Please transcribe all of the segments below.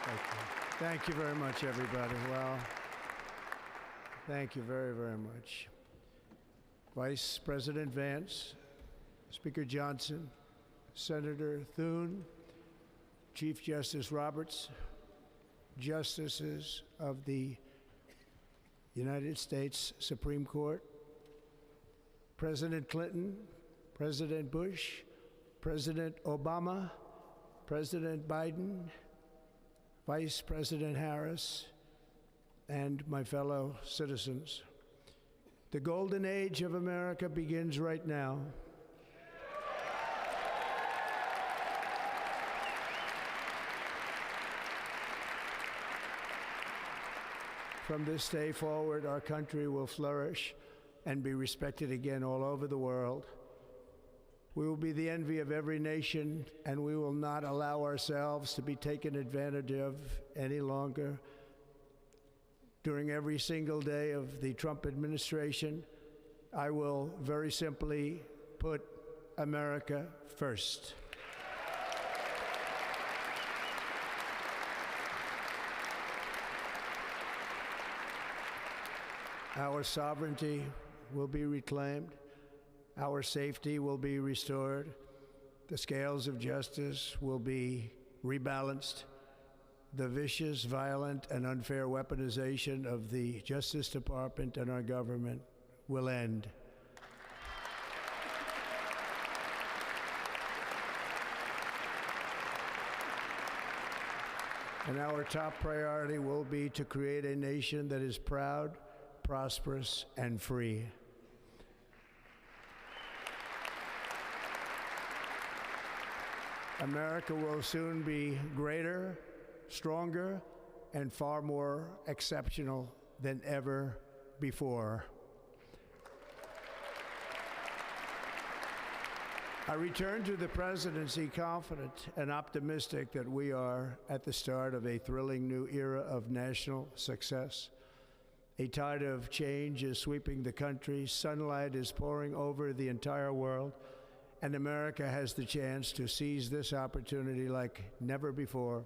Thank you. Thank you very much, everybody. Well, thank you very, very much. Vice President Vance, Speaker Johnson, Senator Thune, Chief Justice Roberts, Justices of the United States Supreme Court, President Clinton, President Bush, President Obama, President Biden, Vice President Harris, and my fellow citizens. The golden age of America begins right now. From this day forward, our country will flourish and be respected again all over the world. We will be the envy of every nation, and we will not allow ourselves to be taken advantage of any longer. During every single day of the Trump administration, I will very simply put America first. Our sovereignty will be reclaimed. Our safety will be restored. The scales of justice will be rebalanced. The vicious, violent, and unfair weaponization of the Justice Department and our government will end. And our top priority will be to create a nation that is proud, prosperous, and free. America will soon be greater, stronger, and far more exceptional than ever before. I return to the presidency confident and optimistic that we are at the start of a thrilling new era of national success. A tide of change is sweeping the country, sunlight is pouring over the entire world, and America has the chance to seize this opportunity like never before.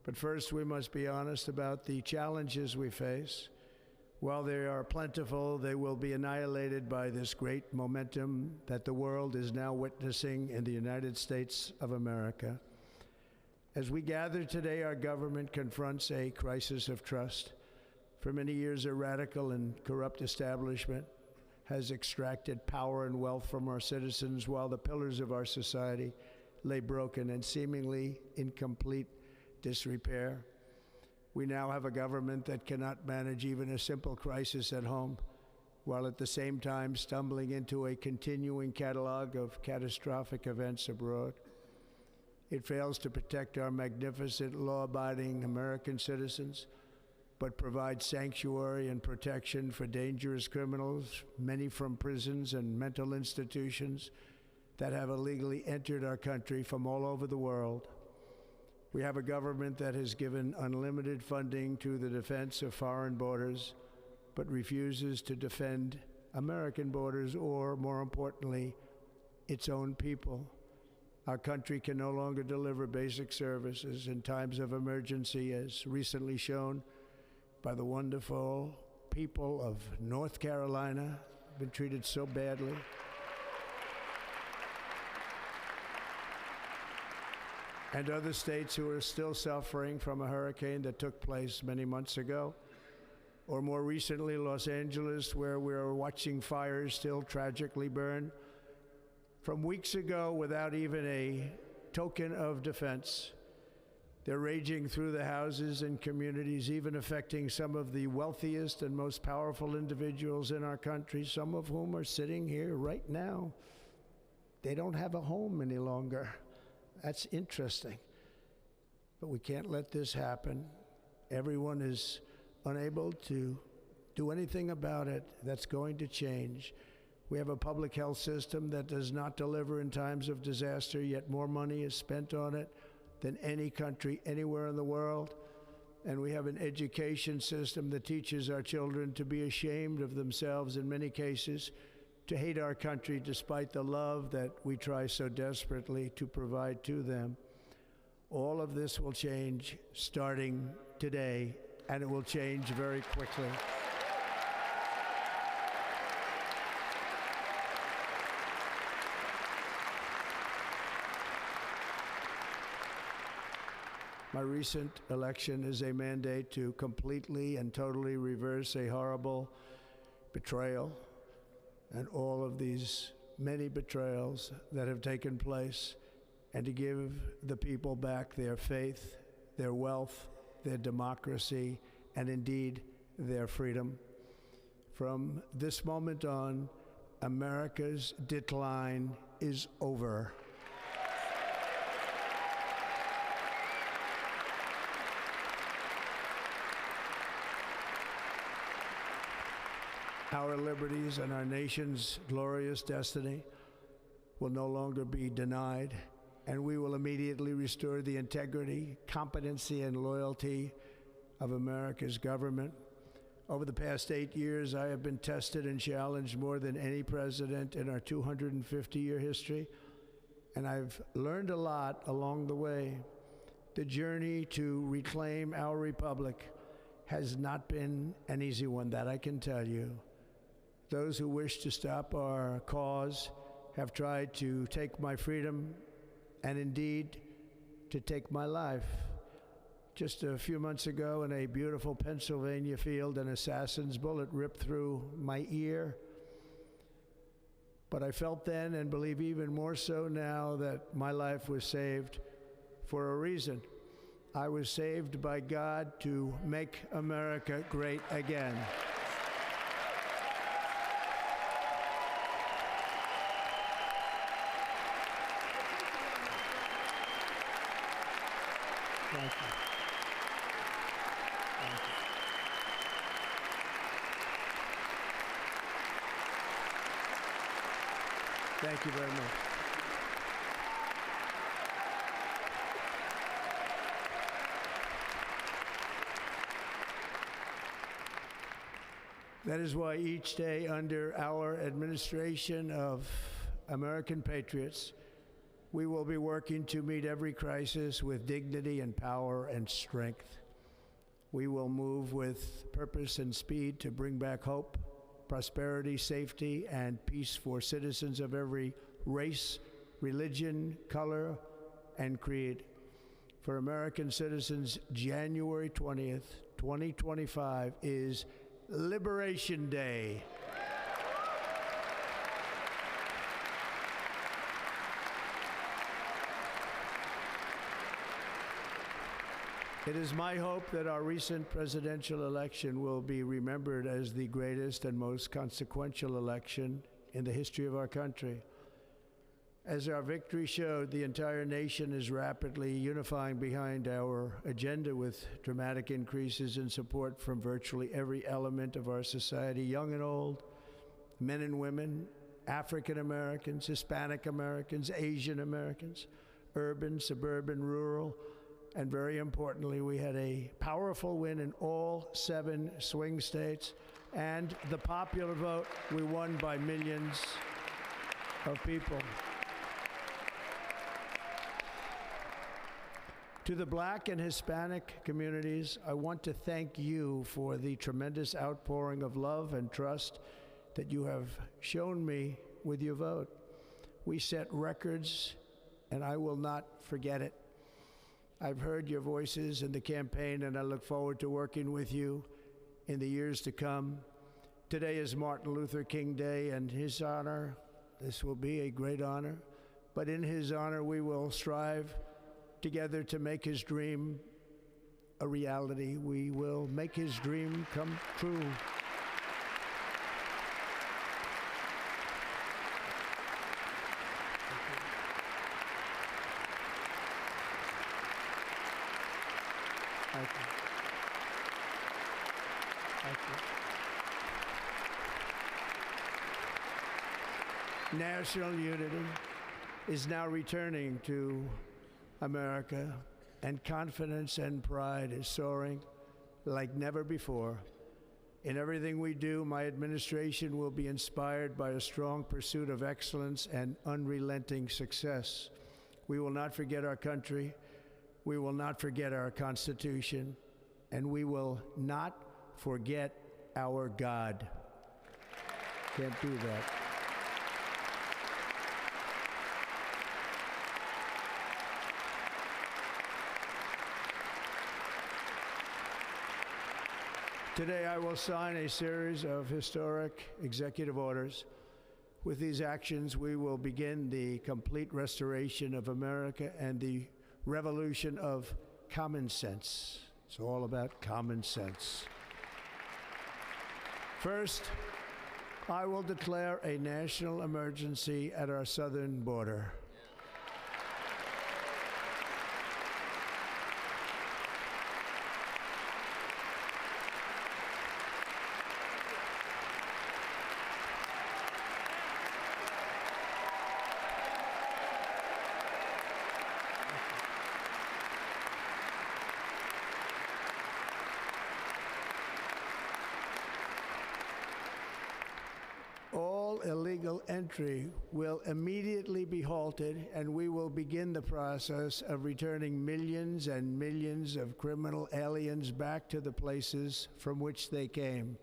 But first, we must be honest about the challenges we face. While they are plentiful, they will be annihilated by this great momentum that the world is now witnessing in the United States of America. As we gather today, our government confronts a crisis of trust. For many years, a radical and corrupt establishment has extracted power and wealth from our citizens while the pillars of our society lay broken and seemingly in complete disrepair. We now have a government that cannot manage even a simple crisis at home, while at the same time stumbling into a continuing catalog of catastrophic events abroad. It fails to protect our magnificent, law-abiding American citizens, but provides sanctuary and protection for dangerous criminals, many from prisons and mental institutions that have illegally entered our country from all over the world. We have a government that has given unlimited funding to the defense of foreign borders, but refuses to defend American borders or, more importantly, its own people. Our country can no longer deliver basic services in times of emergency, as recently shown by the wonderful people of North Carolina, been treated so badly. And other states who are still suffering from a hurricane that took place many months ago. Or more recently, Los Angeles, where we're watching fires still tragically burn from weeks ago without even a token of defense. They're raging through the houses and communities, even affecting some of the wealthiest and most powerful individuals in our country, some of whom are sitting here right now. They don't have a home any longer. That's interesting. But we can't let this happen. Everyone is unable to do anything about it. That's going to change. We have a public health system that does not deliver in times of disaster, yet more money is spent on it than any country anywhere in the world. And we have an education system that teaches our children to be ashamed of themselves in many cases, to hate our country despite the love that we try so desperately to provide to them. All of this will change starting today, and it will change very quickly. My recent election is a mandate to completely and totally reverse a horrible betrayal and all of these many betrayals that have taken place, and to give the people back their faith, their wealth, their democracy, and indeed their freedom. From this moment on, America's decline is over. Our liberties and our nation's glorious destiny will no longer be denied, and we will immediately restore the integrity, competency, and loyalty of America's government. Over the past 8 years, I have been tested and challenged more than any president in our 250-year history, and I've learned a lot along the way. The journey to reclaim our republic has not been an easy one, that I can tell you. Those who wish to stop our cause have tried to take my freedom and indeed to take my life. Just a few months ago in a beautiful Pennsylvania field, an assassin's bullet ripped through my ear. But I felt then, and believe even more so now, that my life was saved for a reason. I was saved by God to make America great again. Thank you. Thank you. Thank you very much. That is why each day under our administration of American patriots, we will be working to meet every crisis with dignity and power and strength. We will move with purpose and speed to bring back hope, prosperity, safety, and peace for citizens of every race, religion, color, and creed. For American citizens, January 20th, 2025 is Liberation Day. It is my hope that our recent presidential election will be remembered as the greatest and most consequential election in the history of our country. As our victory showed, the entire nation is rapidly unifying behind our agenda with dramatic increases in support from virtually every element of our society, young and old, men and women, African Americans, Hispanic Americans, Asian Americans, urban, suburban, rural, and very importantly, we had a powerful win in all 7 swing states, and the popular vote, we won by millions of people. To the Black and Hispanic communities, I want to thank you for the tremendous outpouring of love and trust that you have shown me with your vote. We set records, and I will not forget it. I've heard your voices in the campaign, and I look forward to working with you in the years to come. Today is Martin Luther King Day, and his honor, this will be a great honor, but in his honor we will strive together to make his dream a reality. We will make his dream come true. Thank you. Thank you. National unity is now returning to America, and confidence and pride is soaring like never before. In everything we do, my administration will be inspired by a strong pursuit of excellence and unrelenting success. We will not forget our country. We will not forget our Constitution, and we will not forget our God. Can't do that. Today, I will sign a series of historic executive orders. With these actions, we will begin the complete restoration of America and the revolution of common sense. It's all about common sense. First, I will declare a national emergency at our southern border. All illegal entry will immediately be halted, and we will begin the process of returning millions and millions of criminal aliens back to the places from which they came.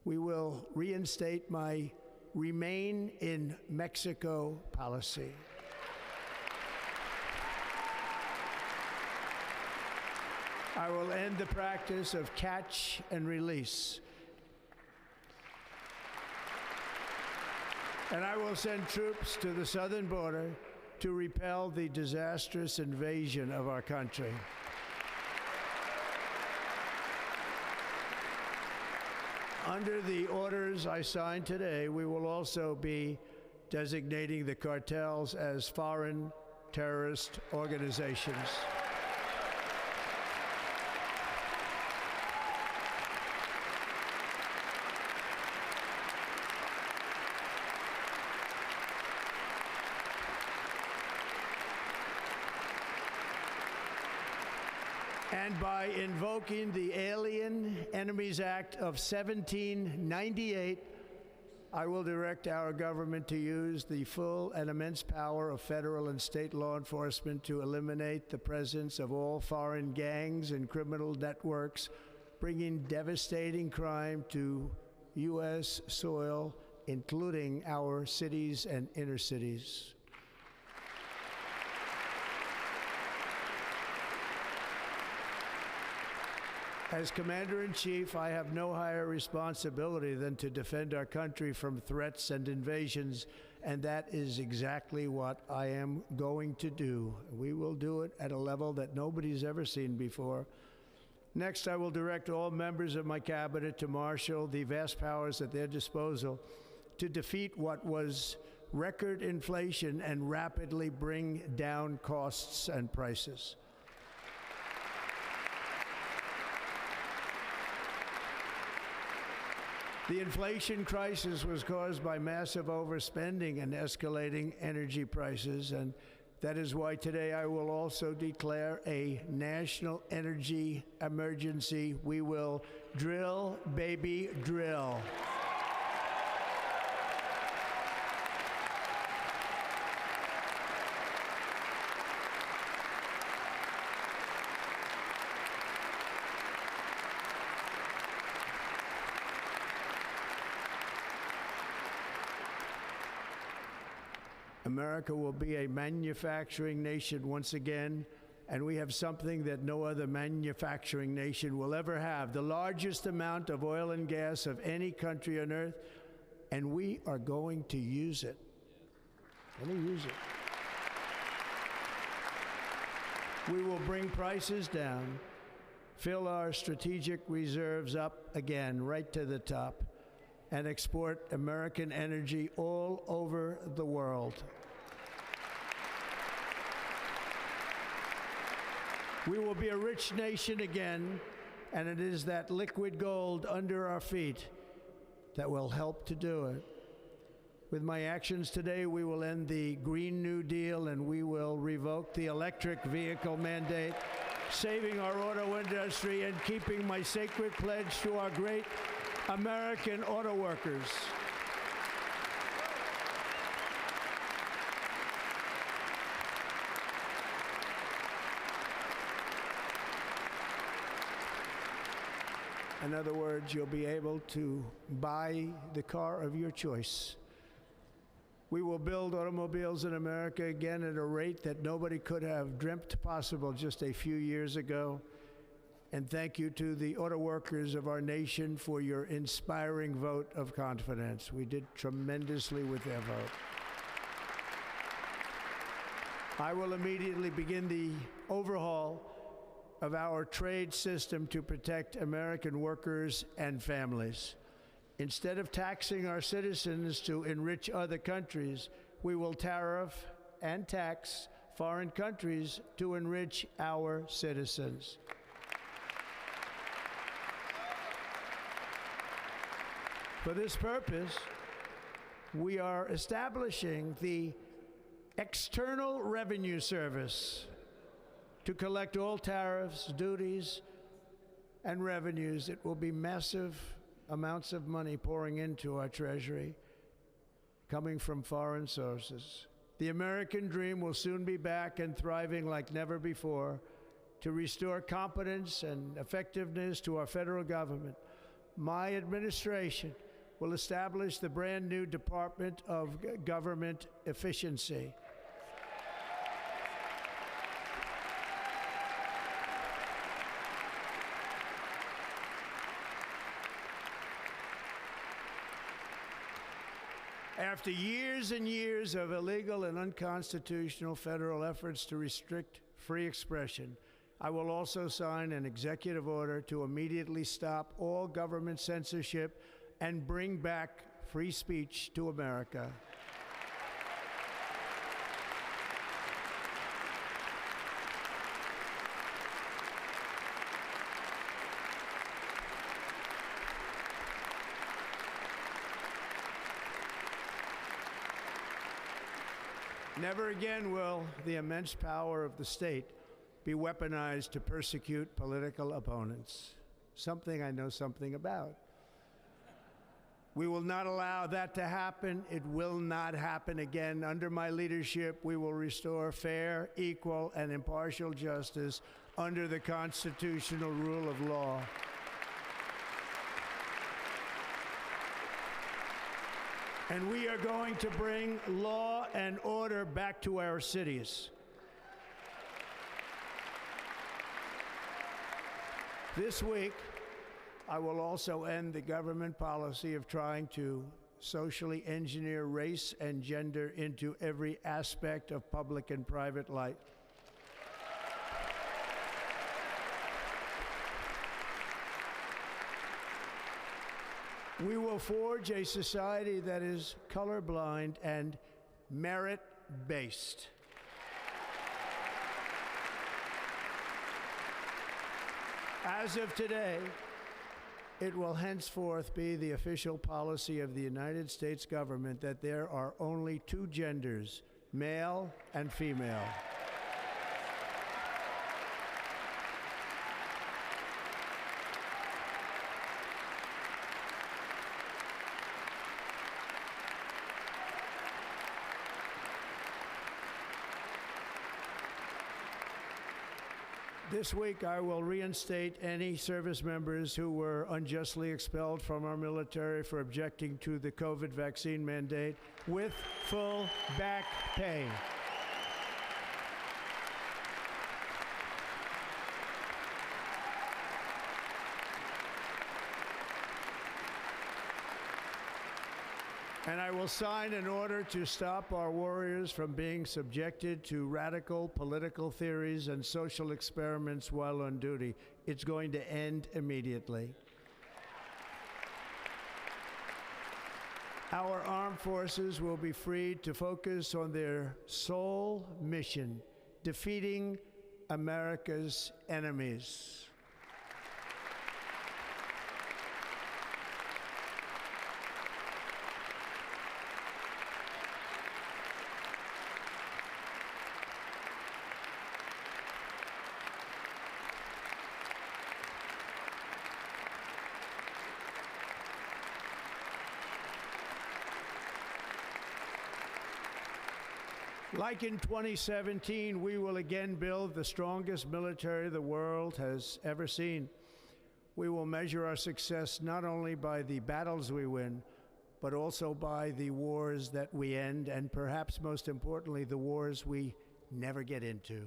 We will reinstate my Remain in Mexico policy. I will end the practice of catch and release. And I will send troops to the southern border to repel the disastrous invasion of our country. Under the orders I signed today, we will also be designating the cartels as foreign terrorist organizations. And by invoking the Alien Enemies Act of 1798, I will direct our government to use the full and immense power of federal and state law enforcement to eliminate the presence of all foreign gangs and criminal networks, bringing devastating crime to U.S. soil, including our cities and inner cities. As Commander-in-Chief, I have no higher responsibility than to defend our country from threats and invasions, and that is exactly what I am going to do. We will do it at a level that nobody's ever seen before. Next, I will direct all members of my cabinet to marshal the vast powers at their disposal to defeat what was record inflation and rapidly bring down costs and prices. The inflation crisis was caused by massive overspending and escalating energy prices, and that is why today I will also declare a national energy emergency. We will drill, baby, drill. America will be a manufacturing nation once again, and we have something that no other manufacturing nation will ever have, the largest amount of oil and gas of any country on earth, and we are going to use it. We will bring prices down, fill our strategic reserves up again, right to the top, and export American energy all over the world. We will be a rich nation again, and it is that liquid gold under our feet that will help to do it. With my actions today, we will end the Green New Deal, and we will revoke the electric vehicle mandate, saving our auto industry and keeping my sacred pledge to our great American auto workers. In other words, you'll be able to buy the car of your choice. We will build automobiles in America again at a rate that nobody could have dreamt possible just a few years ago. And thank you to the auto workers of our nation for your inspiring vote of confidence. We did tremendously with their vote. I will immediately begin the overhaul of our trade system to protect American workers and families. Instead of taxing our citizens to enrich other countries, we will tariff and tax foreign countries to enrich our citizens. For this purpose, we are establishing the External Revenue Service to collect all tariffs, duties, and revenues. It will be massive amounts of money pouring into our treasury, coming from foreign sources. The American dream will soon be back and thriving like never before to restore competence and effectiveness to our federal government. My administration will establish the brand new Department of Government Efficiency. After years and years of illegal and unconstitutional federal efforts to restrict free expression, I will also sign an executive order to immediately stop all government censorship and bring back free speech to America. Never again will the immense power of the state be weaponized to persecute political opponents, something I know something about. We will not allow that to happen. It will not happen again. Under my leadership, we will restore fair, equal, and impartial justice under the constitutional rule of law. And we are going to bring law and order back to our cities. This week, I will also end the government policy of trying to socially engineer race and gender into every aspect of public and private life. We will forge a society that is colorblind and merit-based. As of today, it will henceforth be the official policy of the United States government that there are only two genders, male and female. This week, I will reinstate any service members who were unjustly expelled from our military for objecting to the COVID vaccine mandate with full back pay. And I will sign an order to stop our warriors from being subjected to radical political theories and social experiments while on duty. It's going to end immediately. Our armed forces will be freed to focus on their sole mission, defeating America's enemies. Like in 2017, we will again build the strongest military the world has ever seen. We will measure our success not only by the battles we win, but also by the wars that we end, and perhaps most importantly, the wars we never get into.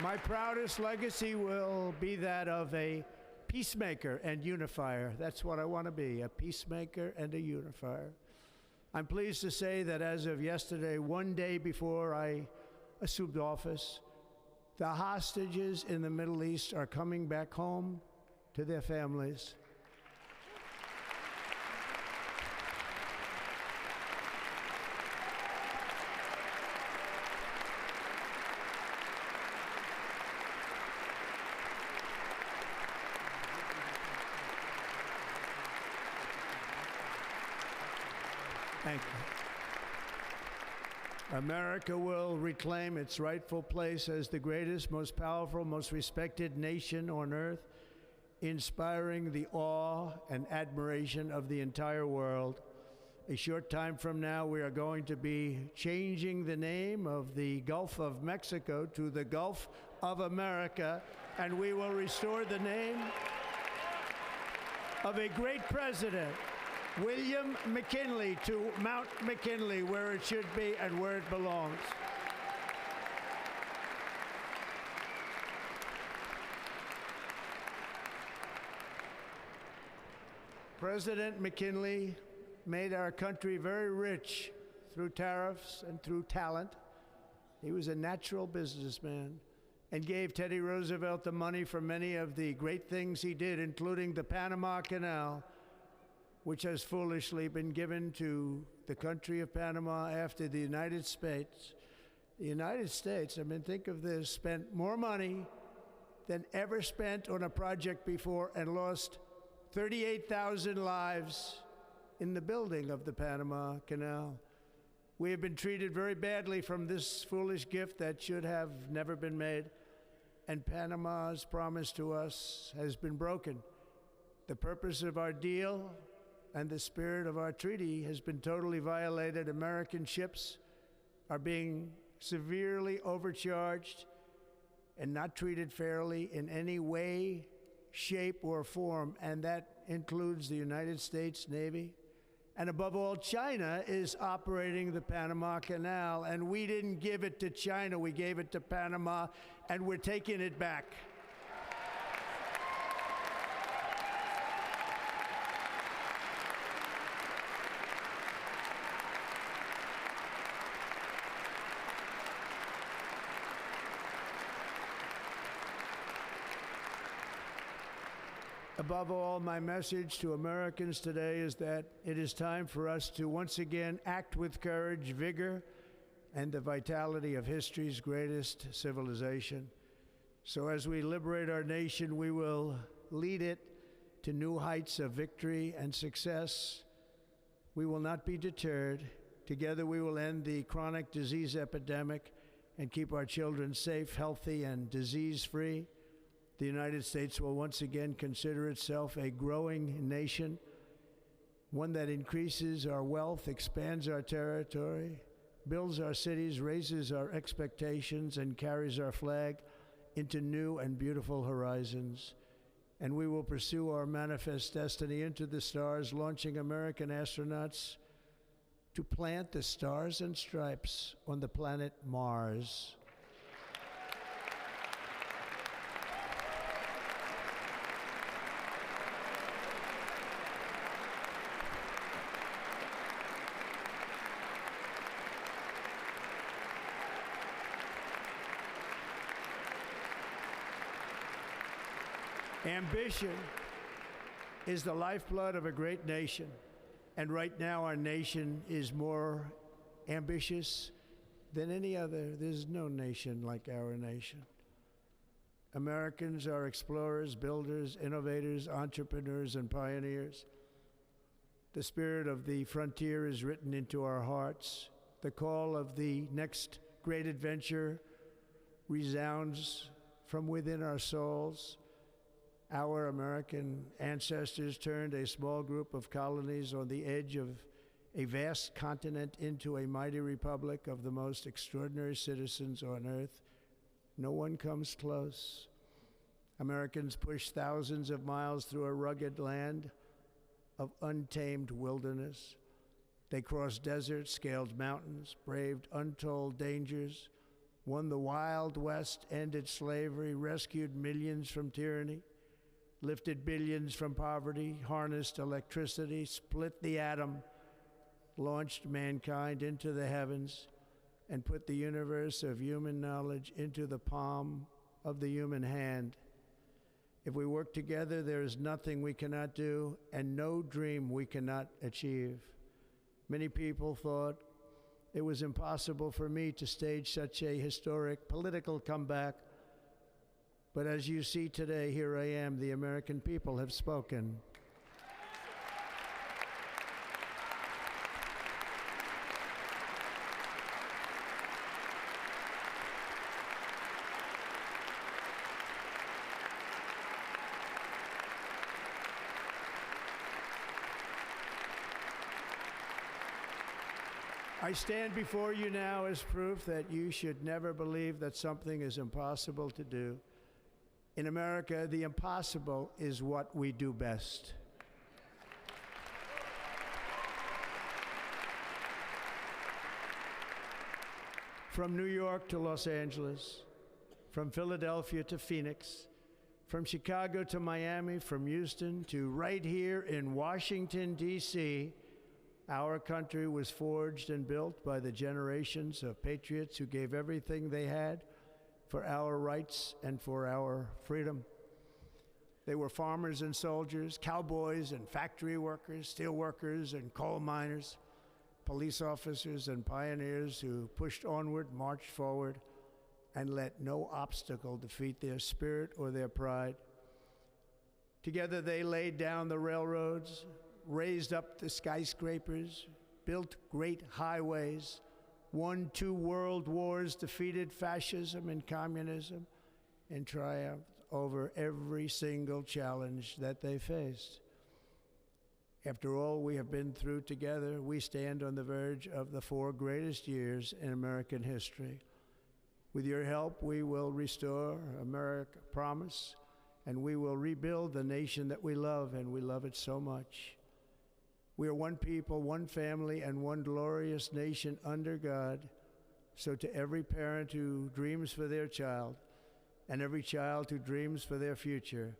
My proudest legacy will be that of a peacemaker and unifier. That's what I want to be, a peacemaker and a unifier. I'm pleased to say that as of yesterday, one day before I assumed office, the hostages in the Middle East are coming back home to their families. Thank you. America will reclaim its rightful place as the greatest, most powerful, most respected nation on earth, inspiring the awe and admiration of the entire world. A short time from now, we are going to be changing the name of the Gulf of Mexico to the Gulf of America, and we will restore the name of a great president, William McKinley, to Mount McKinley, where it should be and where it belongs. President McKinley made our country very rich through tariffs and through talent. He was a natural businessman and gave Teddy Roosevelt the money for many of the great things he did, including the Panama Canal, which has foolishly been given to the country of Panama after the United States. The United States, I mean, think of this, spent more money than ever spent on a project before and lost 38,000 lives in the building of the Panama Canal. We have been treated very badly from this foolish gift that should have never been made, and Panama's promise to us has been broken. The purpose of our deal and the spirit of our treaty has been totally violated. American ships are being severely overcharged and not treated fairly in any way, shape, or form, and that includes the United States Navy. And above all, China is operating the Panama Canal, and we didn't give it to China, we gave it to Panama, and we're taking it back. Above all, my message to Americans today is that it is time for us to once again act with courage, vigor, and the vitality of history's greatest civilization. So as we liberate our nation, we will lead it to new heights of victory and success. We will not be deterred. Together we will end the chronic disease epidemic and keep our children safe, healthy, and disease-free. The United States will once again consider itself a growing nation, one that increases our wealth, expands our territory, builds our cities, raises our expectations, and carries our flag into new and beautiful horizons. And we will pursue our manifest destiny into the stars, launching American astronauts to plant the stars and stripes on the planet Mars. Ambition is the lifeblood of a great nation, and right now our nation is more ambitious than any other. There's no nation like our nation. Americans are explorers, builders, innovators, entrepreneurs, and pioneers. The spirit of the frontier is written into our hearts. The call of the next great adventure resounds from within our souls. Our American ancestors turned a small group of colonies on the edge of a vast continent into a mighty republic of the most extraordinary citizens on earth. No one comes close. Americans pushed thousands of miles through a rugged land of untamed wilderness. They crossed deserts, scaled mountains, braved untold dangers, won the Wild West, ended slavery, rescued millions from tyranny, lifted billions from poverty, harnessed electricity, split the atom, launched mankind into the heavens, and put the universe of human knowledge into the palm of the human hand. If we work together, there is nothing we cannot do and no dream we cannot achieve. Many people thought it was impossible for me to stage such a historic political comeback. But as you see today, here I am. The American people have spoken. I stand before you now as proof that you should never believe that something is impossible to do. In America, the impossible is what we do best. From New York to Los Angeles, from Philadelphia to Phoenix, from Chicago to Miami, from Houston to right here in Washington, D.C., our country was forged and built by the generations of patriots who gave everything they had for our rights and for our freedom. They were farmers and soldiers, cowboys and factory workers, steel workers and coal miners, police officers and pioneers who pushed onward, marched forward, and let no obstacle defeat their spirit or their pride. Together they laid down the railroads, raised up the skyscrapers, built great highways, won 2 world wars, defeated fascism and communism, and triumphed over every single challenge that they faced. After all we have been through together, we stand on the verge of the 4 greatest years in American history. With your help, we will restore America promise, and we will rebuild the nation that we love, and we love it so much. We are one people, one family, and one glorious nation under God. So to every parent who dreams for their child, and every child who dreams for their future,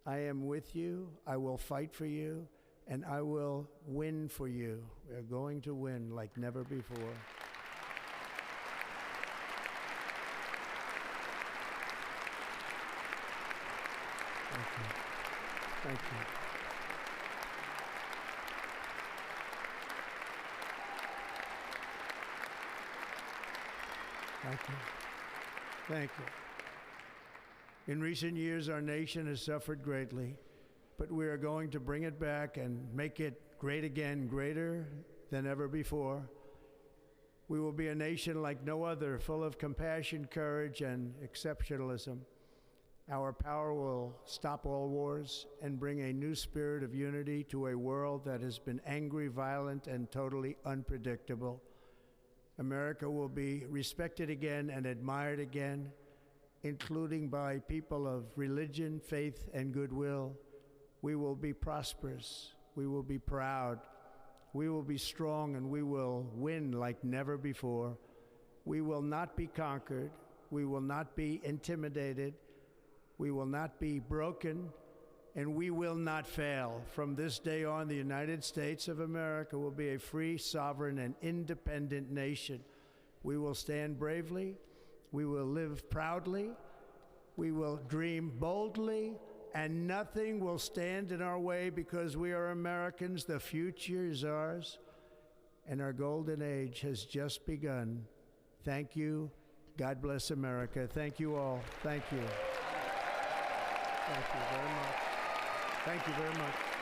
I am with you, I will fight for you, and I will win for you. We are going to win like never before. Thank you. Thank you. Thank you. Thank you. In recent years, our nation has suffered greatly, but we are going to bring it back and make it great again, greater than ever before. We will be a nation like no other, full of compassion, courage, and exceptionalism. Our power will stop all wars and bring a new spirit of unity to a world that has been angry, violent, and totally unpredictable. America will be respected again and admired again, including by people of religion, faith, and goodwill. We will be prosperous. We will be proud. We will be strong, and we will win like never before. We will not be conquered. We will not be intimidated. We will not be broken, and we will not fail. From this day on, the United States of America will be a free, sovereign, and independent nation. We will stand bravely. We will live proudly. We will dream boldly, and nothing will stand in our way because we are Americans. The future is ours, and our golden age has just begun. Thank you. God bless America. Thank you all. Thank you. Thank you very much. Thank you very much.